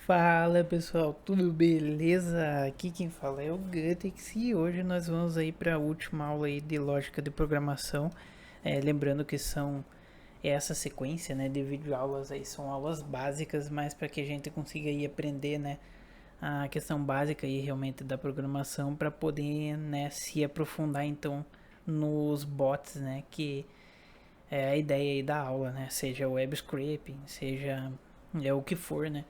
Fala pessoal, tudo beleza? Aqui quem fala é o Gutex e hoje nós vamos aí para a última aula aí de lógica de programação. Lembrando que são essa sequência, né, de videoaulas aí são aulas básicas, mas para que a gente consiga aí aprender, né, a questão básica aí realmente da programação para poder, né, se aprofundar então nos bots, né, que é a ideia aí da aula, né, seja web scraping, seja o que for, né.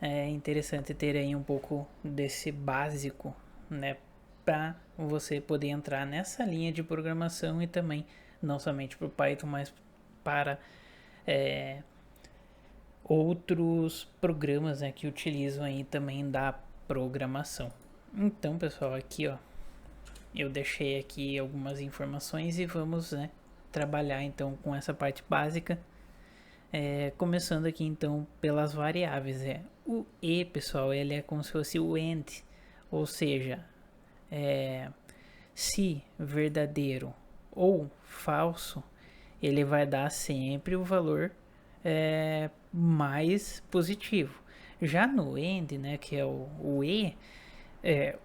É interessante ter aí um pouco desse básico, né, para você poder entrar nessa linha de programação e também não somente para o Python, mas para é, outros programas, né, que utilizam aí também da programação. Então, pessoal, aqui ó, eu deixei aqui algumas informações e vamos, né, trabalhar então com essa parte básica. Começando aqui então pelas variáveis, o e, pessoal, ele é como se fosse o and, ou seja, é, se verdadeiro ou falso, ele vai dar sempre o valor mais positivo. Já no end, né, que é o e,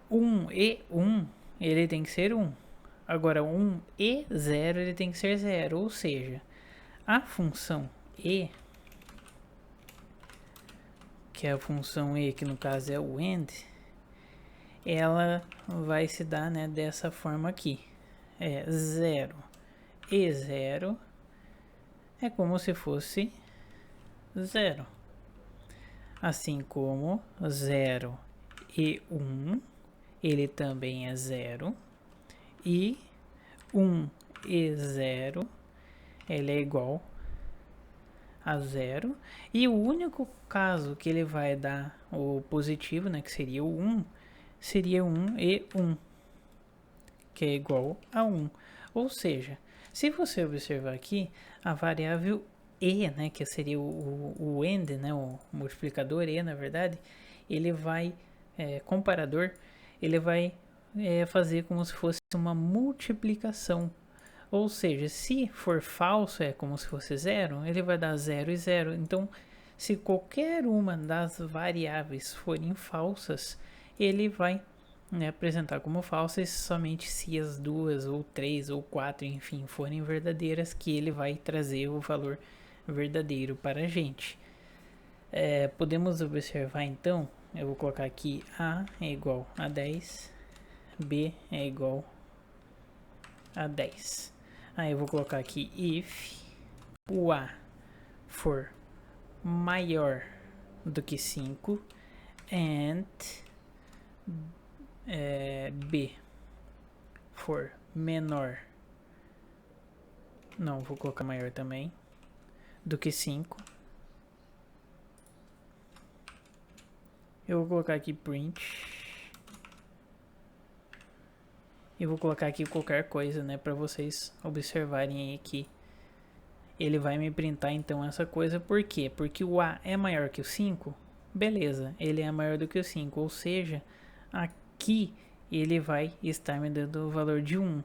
1 e 1, ele tem que ser 1. Agora, 1 e 0, ele tem que ser 0, ou seja, a função e, que é a função e, que no caso é o end, ela vai se dar, né, dessa forma aqui. 0 e 0 é como se fosse 0. Assim como 0 e 1, ele também é 0. E 1 e 0, ele é igual a 0. E o único caso que ele vai dar o positivo, né, que seria o 1, seria 1 e 1, que é igual a 1. Ou seja, se você observar aqui, a variável e, né, que seria o end, né, o multiplicador e, na verdade, ele vai, comparador, ele vai fazer como se fosse uma multiplicação. Ou seja, se for falso, é como se fosse zero, ele vai dar 0 e 0. Então, se qualquer uma das variáveis forem falsas, ele vai, né, apresentar como falsas somente se as duas, ou três, ou quatro, enfim, forem verdadeiras, que ele vai trazer o valor verdadeiro para a gente. Podemos observar então, eu vou colocar aqui A é igual a 10, B é igual a 10. Aí eu vou colocar aqui if o A for maior do que 5 and B for menor, não, vou colocar maior também, do que 5. Eu vou colocar aqui print. E vou colocar aqui qualquer coisa, né, para vocês observarem aí que ele vai me printar então essa coisa. Por quê? Porque o A é maior que o 5, beleza, ele é maior do que o 5, ou seja, aqui ele vai estar me dando o valor de 1.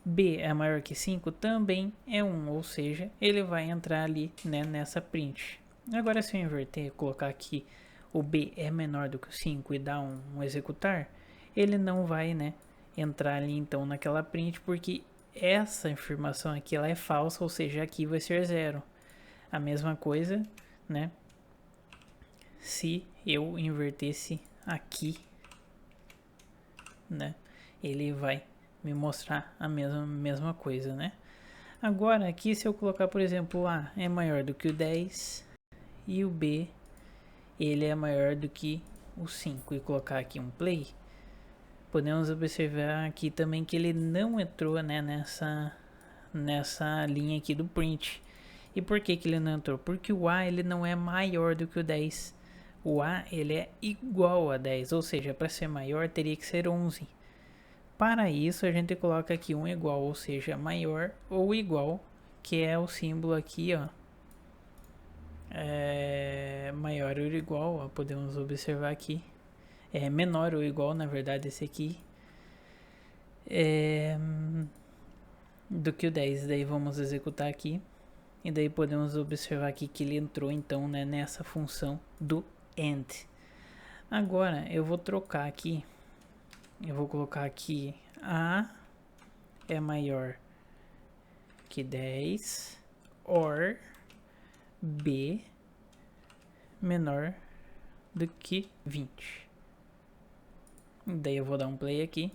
B é maior que 5, também é 1, ou seja, ele vai entrar ali, né, nessa print. Agora, se eu inverter e colocar aqui o B é menor do que o 5 e dar um executar, ele não vai, né, entrar ali então naquela print, porque essa informação aqui ela é falsa, ou seja, aqui vai ser 0. A mesma coisa, né, se eu invertesse aqui, né, ele vai me mostrar a mesma coisa, né. Agora aqui, se eu colocar, por exemplo, o A é maior do que o 10 e o B ele é maior do que o 5 e colocar aqui um play, podemos observar aqui também que ele não entrou, né, nessa linha aqui do print. E por que ele não entrou? Porque o A ele não é maior do que o 10. O A ele é igual a 10, ou seja, para ser maior teria que ser 11. Para isso a gente coloca aqui um igual, ou seja, maior ou igual, que é o símbolo aqui, ó, maior ou igual, ó, podemos observar aqui, menor ou igual, na verdade, esse aqui, do que o 10. Daí vamos executar aqui, e daí podemos observar aqui que ele entrou então, né, nessa função do AND. Agora eu vou trocar aqui, eu vou colocar aqui A é maior que 10 or B menor do que 20. Daí eu vou dar um play aqui.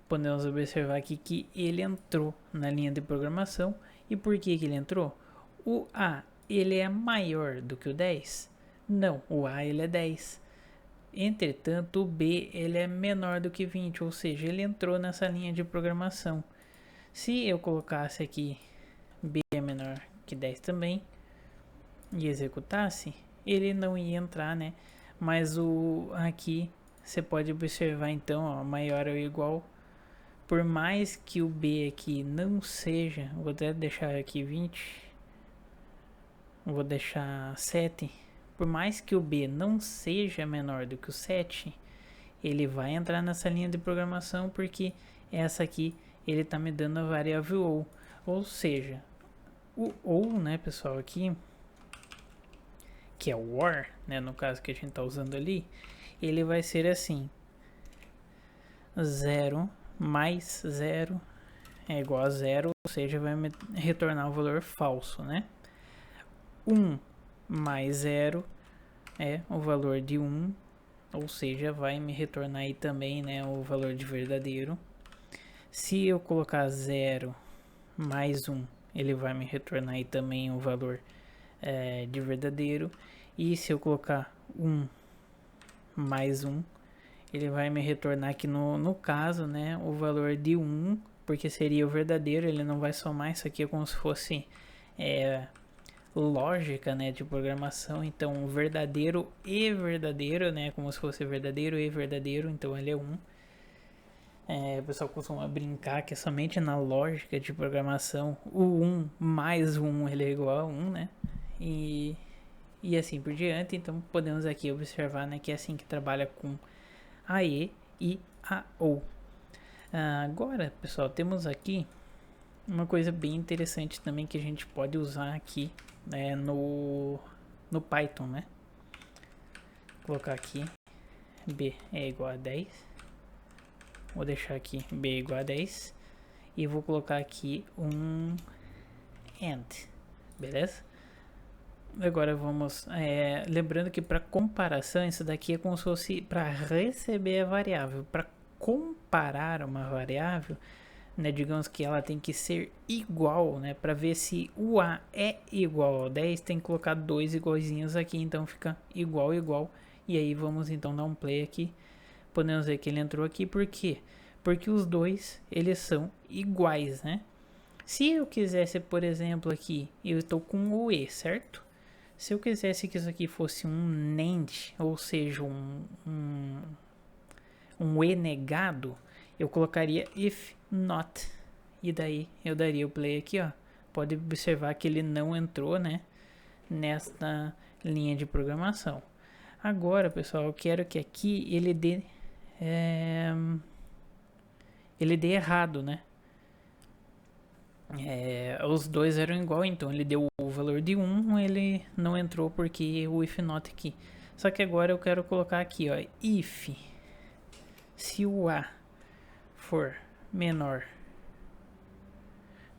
Podemos observar aqui que ele entrou na linha de programação. E por que ele entrou? O A, ele é maior do que o 10? Não, o A ele é 10. Entretanto, o B ele é menor do que 20, ou seja, ele entrou nessa linha de programação. Se eu colocasse aqui B é menor que 10 também e executasse, ele não ia entrar, né? Mas o aqui você pode observar então, ó, maior ou igual. Por mais que o B aqui não seja, vou até deixar aqui 20, vou deixar 7. Por mais que o B não seja menor do que o 7, ele vai entrar nessa linha de programação porque essa aqui ele tá me dando a variável ou seja, o ou, né, pessoal, aqui, que é o or, né, no caso que a gente tá usando ali, ele vai ser assim: 0 mais 0 é igual a 0, ou seja, vai me retornar o valor falso, né? 1 mais 0 é o valor de 1, ou seja, vai me retornar aí também, né, o valor de verdadeiro. Se eu colocar 0 mais 1, ele vai me retornar aí também o valor de verdadeiro. E se eu colocar 1 mais 1, ele vai me retornar aqui no caso, né, o valor de 1, porque seria o verdadeiro. Ele não vai somar, isso aqui é como se fosse lógica, né, de programação. Então verdadeiro e verdadeiro, né, como se fosse verdadeiro e verdadeiro, então ele é 1. O pessoal costuma brincar que é somente na lógica de programação o 1 mais 1 ele é igual a 1, né, e assim por diante. Então podemos aqui observar, né, que é assim que trabalha com AE e AO. Agora, pessoal, temos aqui uma coisa bem interessante também que a gente pode usar aqui, né, no Python, né? Vou colocar aqui B é igual a 10. Vou deixar aqui B é igual a 10 e vou colocar aqui um AND, beleza? Agora vamos, lembrando que para comparação, isso daqui é como se fosse para receber a variável. Para comparar uma variável, né, digamos que ela tem que ser igual, né, para ver se o A é igual ao 10, tem que colocar dois iguaizinhos aqui, então fica igual, igual. E aí vamos então dar um play aqui. Podemos ver que ele entrou aqui, por quê? Porque os dois, eles são iguais, né? Se eu quisesse, por exemplo, aqui, eu estou com o E, certo? Se eu quisesse que isso aqui fosse um NAND, ou seja, um E negado, eu colocaria if not. E daí eu daria o play aqui, ó. Pode observar que ele não entrou, né, nesta linha de programação. Agora, pessoal, eu quero que aqui ele dê errado, né? Os dois eram igual, então ele deu o valor de 1, ele não entrou porque o if not aqui. Só que agora eu quero colocar aqui, ó, if, se o A for menor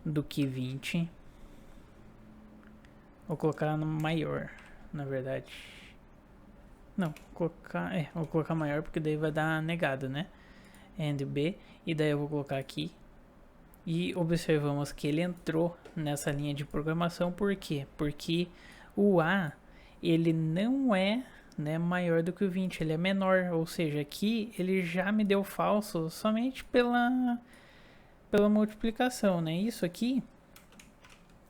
do que 20, vou colocar no maior, na verdade. Não, vou colocar maior porque daí vai dar negado, né? And B, e daí eu vou colocar aqui. E observamos que ele entrou nessa linha de programação, por quê? Porque o A, ele não é, né, maior do que o 20, ele é menor, ou seja, aqui ele já me deu falso somente pela multiplicação, né? Isso aqui,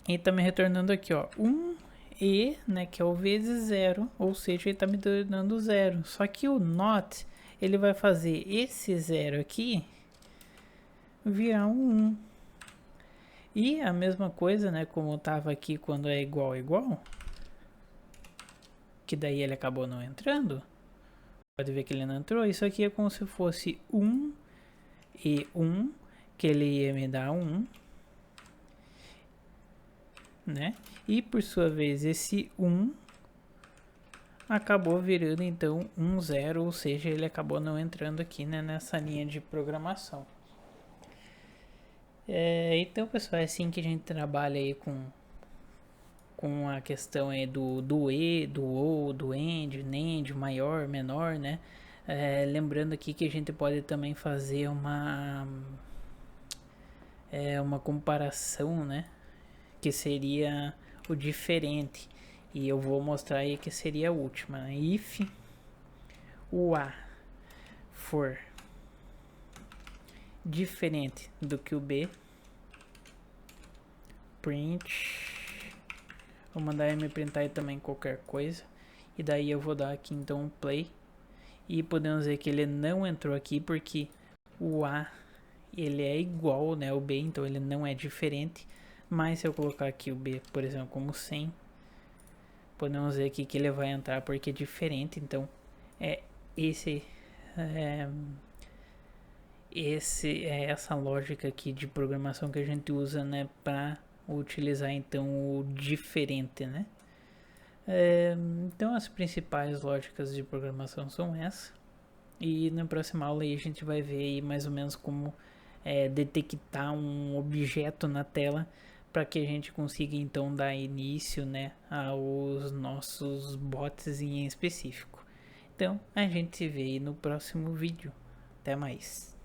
ele tá me retornando aqui, ó, 1E, né, que é o vezes 0, ou seja, ele tá me dando 0. Só que o not, ele vai fazer esse 0 aqui virar um 1. E a mesma coisa, né, como estava aqui quando é igual a igual, que daí ele acabou não entrando. Pode ver que ele não entrou. Isso aqui é como se fosse 1 e 1, que ele ia me dar 1, né? E por sua vez esse 1 acabou virando então 0, ou seja, ele acabou não entrando aqui, né, nessa linha de programação. Então, pessoal, é assim que a gente trabalha aí com a questão aí do E, do OR, do AND, NAND, maior, menor, né? Lembrando aqui que a gente pode também fazer uma comparação, né? Que seria o diferente. E eu vou mostrar aí que seria a última, né? If o A for diferente do que o B, print, vou mandar ele me printar aí também qualquer coisa, e daí eu vou dar aqui então um play, e podemos ver que ele não entrou aqui porque o A ele é igual, né, ao B, então ele não é diferente. Mas se eu colocar aqui o B, por exemplo, como 100, podemos ver aqui que ele vai entrar porque é diferente. Então essa lógica aqui de programação que a gente usa, né, para utilizar então o diferente, né? Então as principais lógicas de programação são essas. E na próxima aula aí a gente vai ver aí mais ou menos como detectar um objeto na tela para que a gente consiga então dar início, né, aos nossos bots em específico. Então a gente se vê aí no próximo vídeo. Até mais.